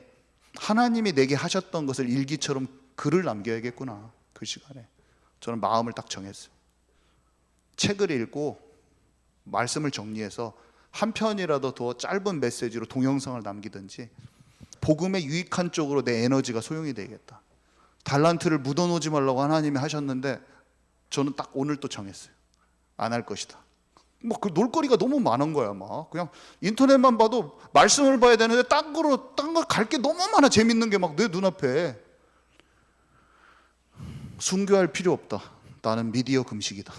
하나님이 내게 하셨던 것을 일기처럼 글을 남겨야겠구나. 그 시간에 저는 마음을 딱 정했어요. 책을 읽고 말씀을 정리해서 한 편이라도 더 짧은 메시지로 동영상을 남기든지, 복음에 유익한 쪽으로 내 에너지가 소용이 되겠다. 달란트를 묻어놓지 말라고 하나님이 하셨는데, 저는 딱 오늘 또 정했어요. 안 할 것이다. 그 놀거리가 너무 많은 거야. 막 그냥 인터넷만 봐도 말씀을 봐야 되는데 딴 거 갈 게 너무 많아. 재밌는 게 막 내 눈앞에. 순교할 필요 없다. 나는 미디어 금식이다.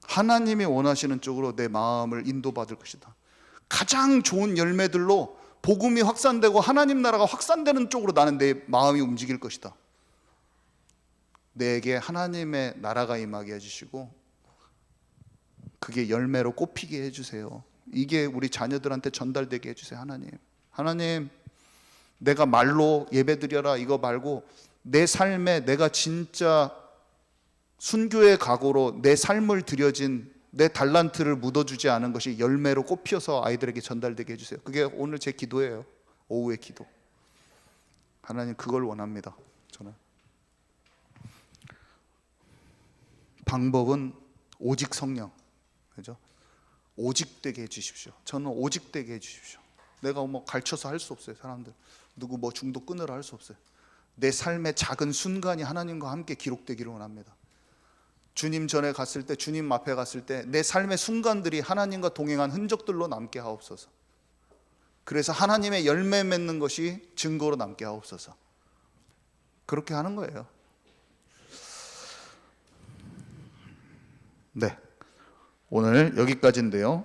하나님이 원하시는 쪽으로 내 마음을 인도받을 것이다. 가장 좋은 열매들로 복음이 확산되고 하나님 나라가 확산되는 쪽으로 나는 내 마음이 움직일 것이다. 내게 하나님의 나라가 임하게 해주시고, 그게 열매로 꽃피게 해주세요. 이게 우리 자녀들한테 전달되게 해주세요. 하나님, 내가 말로 예배드려라 이거 말고, 내 삶에 내가 진짜 순교의 각오로 내 삶을 드려진, 내 달란트를 묻어주지 않은 것이 열매로 꽃피어서 아이들에게 전달되게 해주세요. 그게 오늘 제 기도예요. 오후의 기도. 하나님, 그걸 원합니다. 저는 방법은 오직 성령, 그죠? 오직 되게 해주십시오. 저는 오직 되게 해주십시오. 내가 뭐 가르쳐서 할 수 없어요. 사람들 누구 뭐 중독 끊으라 할 수 없어요. 내 삶의 작은 순간이 하나님과 함께 기록되기를 원합니다. 주님 전에 갔을 때, 주님 앞에 갔을 때 내 삶의 순간들이 하나님과 동행한 흔적들로 남게 하옵소서. 그래서 하나님의 열매 맺는 것이 증거로 남게 하옵소서. 그렇게 하는 거예요. 네, 오늘 여기까지인데요.